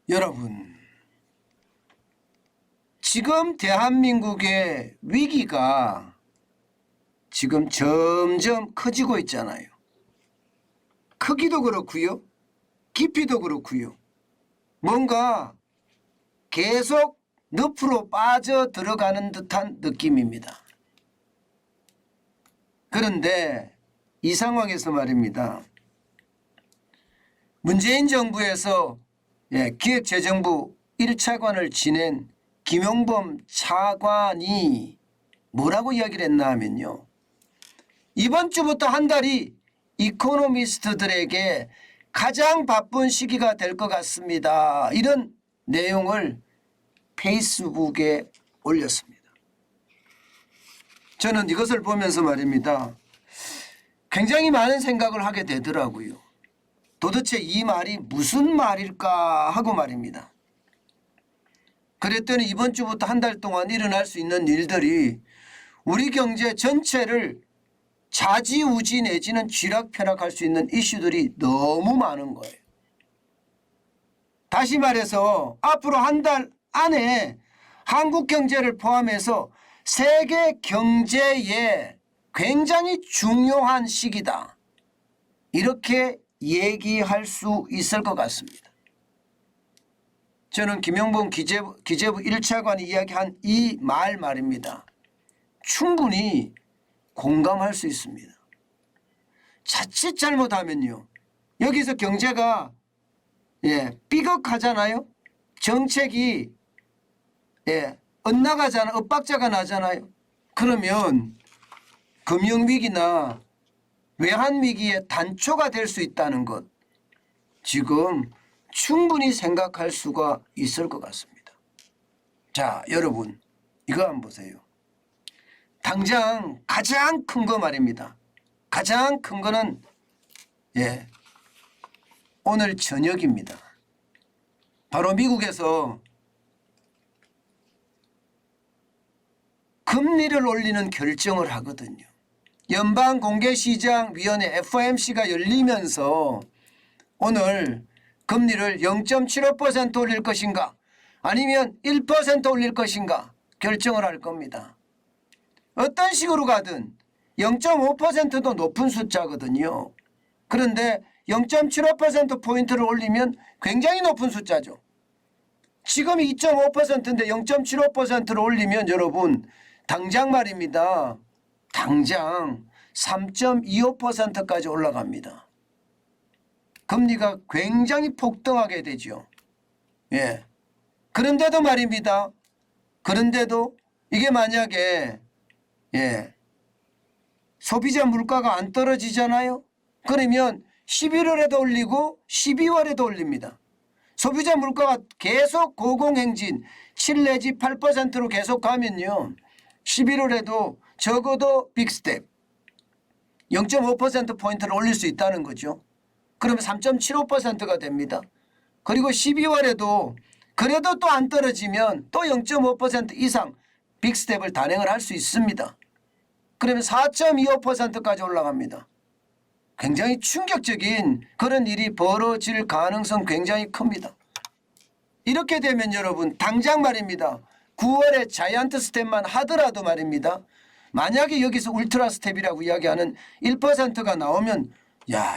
여러분, 지금 대한민국의 위기가 지금 점점 커지고 있잖아요. 크기도 그렇고요. 깊이도 그렇고요. 뭔가 계속 늪으로 빠져 들어가는 듯한 느낌입니다. 그런데 이 상황에서 말입니다. 문재인 정부에서 기획재정부 1차관을 지낸 김용범 차관이 뭐라고 이야기를 했나 하면요. 이번 주부터 한 달이 이코노미스트들에게 가장 바쁜 시기가 될 것 같습니다. 이런 내용을 페이스북에 올렸습니다. 저는 이것을 보면서 말입니다. 굉장히 많은 생각을 하게 되더라고요. 도대체 이 말이 무슨 말일까 하고 말입니다. 그랬더니 이번 주부터 한 달 동안 일어날 수 있는 일들이 우리 경제 전체를 좌지우지 내지는 쥐락펴락할 수 있는 이슈들이 너무 많은 거예요. 다시 말해서 앞으로 한 달 안에 한국 경제를 포함해서 세계 경제에 굉장히 중요한 시기다. 이렇게 얘기할 수 있을 것 같습니다. 저는 김용범 기재부 1차관이 이야기한 이 말입니다. 충분히 공감할 수 있습니다. 자칫 잘못하면요. 여기서 경제가 삐걱하잖아요. 정책이 엇나가잖아요. 엇박자가 나잖아요. 그러면 금융위기나 외환위기의 단초가 될 수 있다는 것 지금 충분히 생각할 수가 있을 것 같습니다. 자, 여러분 이거 한번 보세요. 당장 가장 큰 거 말입니다. 가장 큰 거는 오늘 저녁입니다. 바로 미국에서 금리를 올리는 결정을 하거든요. 연방공개시장위원회 FOMC가 열리면서 오늘 금리를 0.75% 올릴 것인가 아니면 1% 올릴 것인가 결정을 할 겁니다. 어떤 식으로 가든 0.5%도 높은 숫자거든요. 그런데 0.75%포인트를 올리면 굉장히 높은 숫자죠. 지금 2.5%인데 0.75%를 올리면 여러분 당장 말입니다. 당장 3.25%까지 올라갑니다. 금리가 굉장히 폭등하게 되죠. 그런데도 말입니다. 그런데도 이게 만약에 소비자 물가가 안 떨어지잖아요. 그러면 11월에도 올리고 12월에도 올립니다. 소비자 물가가 계속 고공행진 7 내지 8%로 계속 가면요. 11월에도 적어도 빅스텝 0.5%포인트를 올릴 수 있다는 거죠. 그러면 3.75%가 됩니다. 그리고 12월에도 그래도 또 안 떨어지면 또 0.5% 이상 빅스텝을 단행을 할 수 있습니다. 그러면 4.25%까지 올라갑니다. 굉장히 충격적인 그런 일이 벌어질 가능성 굉장히 큽니다. 이렇게 되면 여러분 당장 말입니다. 9월에 자이언트 스텝만 하더라도 말입니다. 만약에 여기서 울트라 스텝이라고 이야기하는 1%가 나오면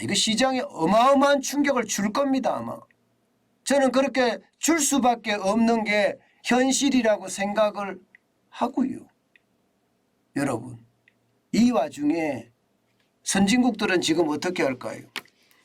이거 시장에 어마어마한 충격을 줄 겁니다. 아마. 저는 그렇게 줄 수밖에 없는 게 현실이라고 생각을 하고요. 여러분 이 와중에 선진국들은 지금 어떻게 할까요?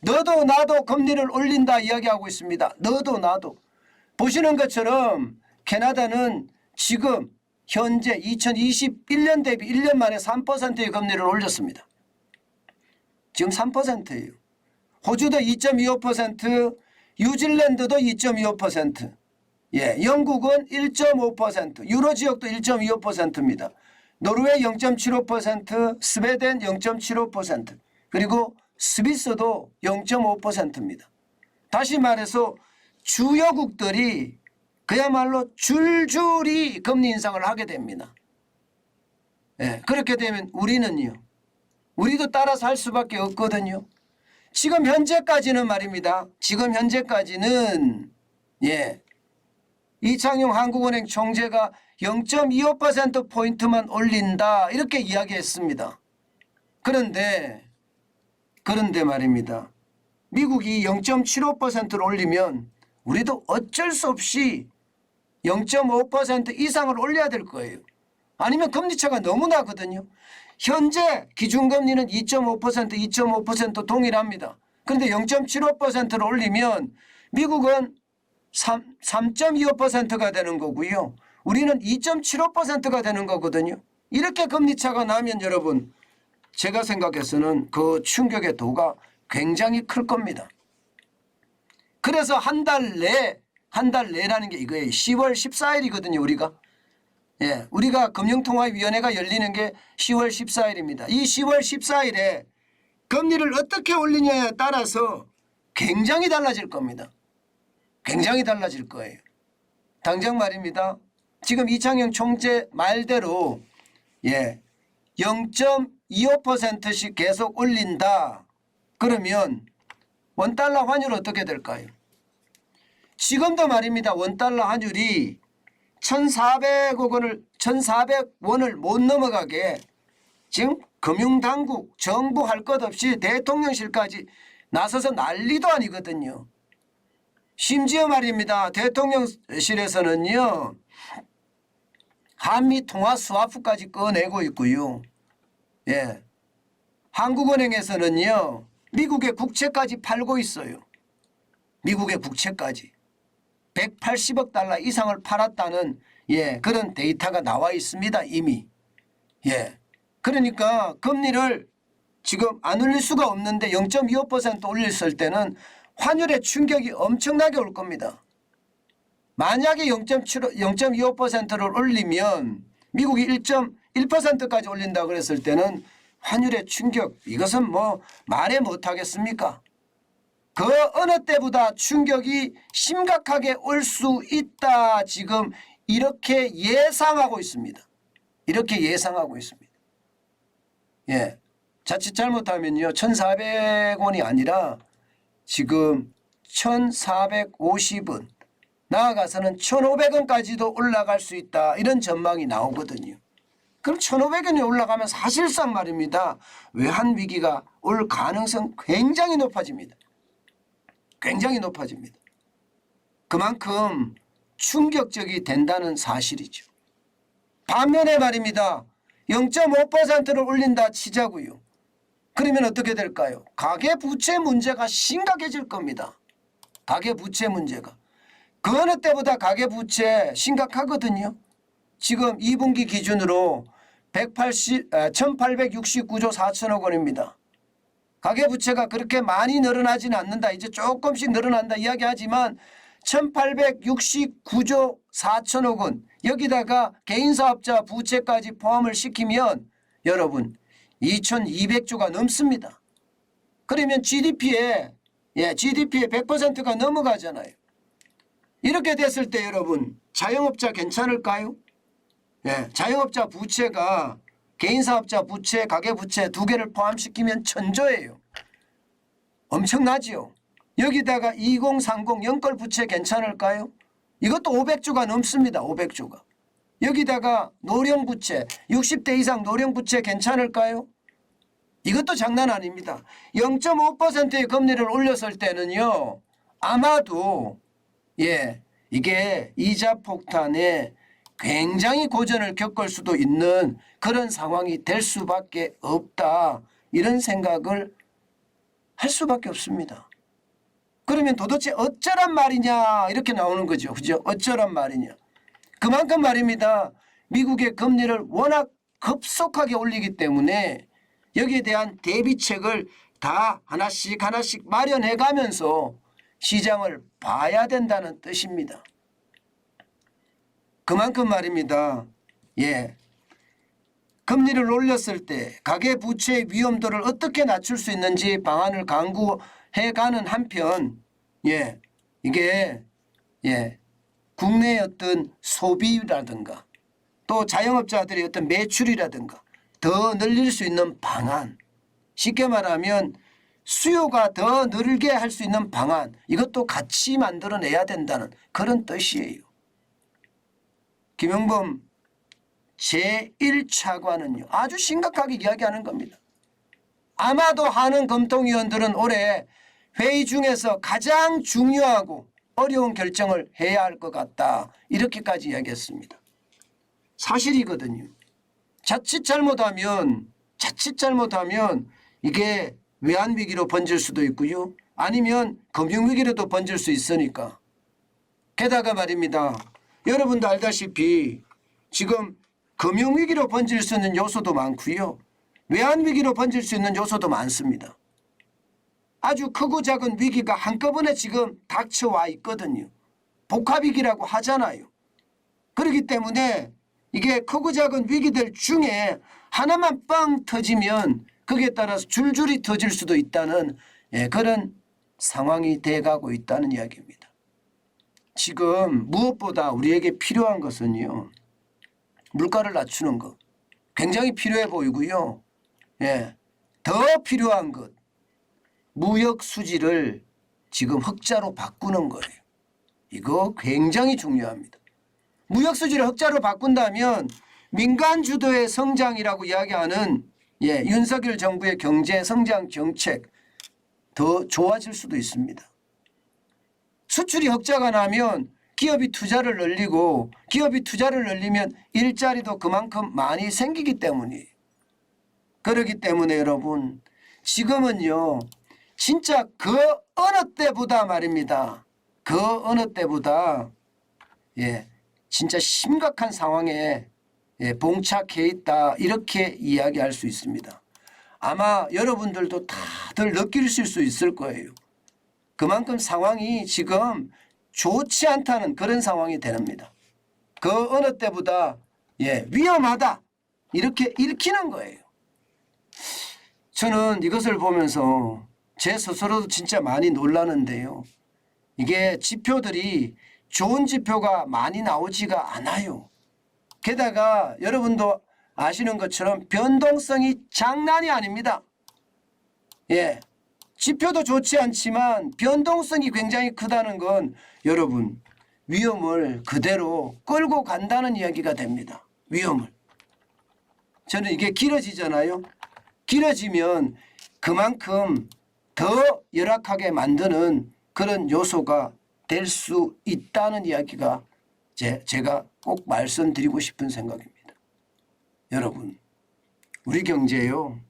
너도 나도 금리를 올린다 이야기하고 있습니다. 너도 나도. 보시는 것처럼 캐나다는 지금 현재 2021년 대비 1년 만에 3%의 금리를 올렸습니다. 지금 3%예요. 호주도 2.25%, 뉴질랜드도 2.25%, 영국은 1.5%, 유로 지역도 1.25%입니다. 노르웨이 0.75%, 스웨덴 0.75%, 그리고 스위스도 0.5%입니다. 다시 말해서 주요국들이 그야말로 줄줄이 금리 인상을 하게 됩니다. 그렇게 되면 우리는요. 우리도 따라서 할 수밖에 없거든요. 지금 현재까지는 말입니다. 지금 현재까지는 예, 이창용 한국은행 총재가 0.25%포인트만 올린다 이렇게 이야기했습니다. 그런데 말입니다. 미국이 0.75%를 올리면 우리도 어쩔 수 없이 0.5% 이상을 올려야 될 거예요. 아니면 금리차가 너무 나거든요. 현재 기준금리는 2.5%, 2.5% 동일합니다. 그런데 0.75%를 올리면 미국은 3.25%가 되는 거고요. 우리는 2.75%가 되는 거거든요. 이렇게 금리차가 나면 여러분 제가 생각해서는 그 충격의 도가 굉장히 클 겁니다. 그래서 한 달 내라는 게 이거예요. 10월 14일이거든요. 우리가 금융통화위원회가 열리는 게 10월 14일입니다. 이 10월 14일에 금리를 어떻게 올리냐에 따라서 굉장히 달라질 겁니다. 굉장히 달라질 거예요. 당장 말입니다. 지금 이창용 총재 말대로 0.25%씩 계속 올린다. 그러면 원달러 환율 어떻게 될까요? 지금도 말입니다. 원달러 환율이 1,400원을 못 넘어가게 지금 금융당국, 정부 할 것 없이 대통령실까지 나서서 난리도 아니거든요. 심지어 말입니다. 대통령실에서는요. 한미 통화 스와프까지 꺼내고 있고요. 한국은행에서는요. 미국의 국채까지 팔고 있어요. 미국의 국채까지. 180억 달러 이상을 팔았다는 그런 데이터가 나와 있습니다. 이미. 그러니까 금리를 지금 안 올릴 수가 없는데 0.25% 올렸을 때는 환율의 충격이 엄청나게 올 겁니다. 만약에 0.25%를 올리면 미국이 1.1%까지 올린다고 그랬을 때는 환율의 충격 이것은 뭐 말해 못하겠습니까? 그 어느 때보다 충격이 심각하게 올 수 있다. 지금 이렇게 예상하고 있습니다. 이렇게 예상하고 있습니다. 자칫 잘못하면요. 1,400원이 아니라 지금 1,450원 나아가서는 1,500원까지도 올라갈 수 있다. 이런 전망이 나오거든요. 그럼 1,500원이 올라가면 사실상 말입니다. 외환위기가 올 가능성 굉장히 높아집니다. 굉장히 높아집니다. 그만큼 충격적이 된다는 사실이죠. 반면에 말입니다. 0.5%를 올린다 치자고요. 그러면 어떻게 될까요? 가계부채 문제가 심각해질 겁니다. 가계부채 문제가. 그 어느 때보다 가계부채 심각하거든요. 지금 2분기 기준으로 1,869조 4천억 원입니다. 가계부채가 그렇게 많이 늘어나지는 않는다. 이제 조금씩 늘어난다 이야기하지만 1,869조 4천억 원 여기다가 개인사업자 부채까지 포함을 시키면 여러분 2,200조가 넘습니다. 그러면 GDP의 100%가 넘어가잖아요. 이렇게 됐을 때 여러분 자영업자 괜찮을까요? 자영업자 부채가 개인사업자 부채, 가계부채 두 개를 포함시키면 천조예요. 엄청나지요. 여기다가 2030 연끌 부채 괜찮을까요? 이것도 500조가 넘습니다. 500조가. 여기다가 노령부채, 60대 이상 노령부채 괜찮을까요? 이것도 장난 아닙니다. 0.5%의 금리를 올렸을 때는요. 아마도 이게 이자 폭탄에 굉장히 고전을 겪을 수도 있는 그런 상황이 될 수밖에 없다. 이런 생각을 할 수밖에 없습니다. 그러면 도대체 어쩌란 말이냐 이렇게 나오는 거죠. 그죠? 어쩌란 말이냐. 그만큼 말입니다. 미국의 금리를 워낙 급속하게 올리기 때문에 여기에 대한 대비책을 다 하나씩 마련해 가면서 시장을 봐야 된다는 뜻입니다. 그만큼 말입니다. 금리를 올렸을 때 가계부채의 위험도를 어떻게 낮출 수 있는지 방안을 강구해가는 한편 이게 국내의 어떤 소비라든가 또 자영업자들의 어떤 매출이라든가 더 늘릴 수 있는 방안 쉽게 말하면 수요가 더 늘게 할 수 있는 방안, 이것도 같이 만들어내야 된다는 그런 뜻이에요. 김영범 제1차관은요 아주 심각하게 이야기하는 겁니다. 아마도 하는 검통위원들은 올해 회의 중에서 가장 중요하고 어려운 결정을 해야 할 것 같다, 이렇게까지 이야기했습니다. 사실이거든요. 자칫 잘못하면 이게 외환위기로 번질 수도 있고요, 아니면 금융위기로도 번질 수 있으니까. 게다가 말입니다, 여러분도 알다시피 지금 금융위기로 번질 수 있는 요소도 많고요, 외환위기로 번질 수 있는 요소도 많습니다. 아주 크고 작은 위기가 한꺼번에 지금 닥쳐와 있거든요. 복합위기라고 하잖아요. 그렇기 때문에 이게 크고 작은 위기들 중에 하나만 빵 터지면 거기에 따라서 줄줄이 터질 수도 있다는 그런 상황이 돼가고 있다는 이야기입니다. 지금 무엇보다 우리에게 필요한 것은요, 물가를 낮추는 것 굉장히 필요해 보이고요. 더 필요한 것, 무역 수지를 지금 흑자로 바꾸는 거예요. 이거 굉장히 중요합니다. 무역 수지를 흑자로 바꾼다면 민간 주도의 성장이라고 이야기하는 윤석열 정부의 경제 성장 정책 더 좋아질 수도 있습니다. 수출이 흑자가 나면 기업이 투자를 늘리고, 기업이 투자를 늘리면 일자리도 그만큼 많이 생기기 때문이에요. 그렇기 때문에 여러분, 지금은요 진짜 그 어느 때보다 말입니다, 그 어느 때보다 진짜 심각한 상황에 봉착해 있다, 이렇게 이야기할 수 있습니다. 아마 여러분들도 다들 느끼실 수 있을 거예요. 그만큼 상황이 지금 좋지 않다는 그런 상황이 됩니다. 그 어느 때보다 위험하다, 이렇게 읽히는 거예요. 저는 이것을 보면서 제 스스로도 진짜 많이 놀라는데요, 이게 지표들이 좋은 지표가 많이 나오지가 않아요. 게다가 여러분도 아시는 것처럼 변동성이 장난이 아닙니다. 지표도 좋지 않지만 변동성이 굉장히 크다는 건 여러분 위험을 그대로 끌고 간다는 이야기가 됩니다. 위험을. 저는 이게 길어지잖아요. 길어지면 그만큼 더 열악하게 만드는 그런 요소가 될 수 있다는 이야기가 제가 꼭 말씀드리고 싶은 생각입니다. 여러분, 우리 경제요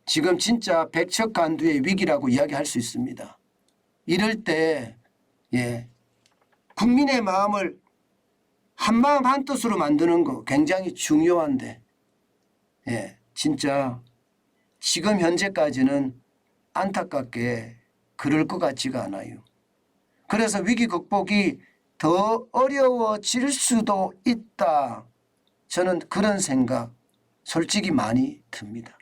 지금 진짜 백척간두의 위기라고 이야기할 수 있습니다. 이럴 때 국민의 마음을 한마음 한뜻으로 만드는 거 굉장히 중요한데 진짜 지금 현재까지는 안타깝게 그럴 것 같지가 않아요. 그래서 위기 극복이 더 어려워질 수도 있다, 저는 그런 생각 솔직히 많이 듭니다.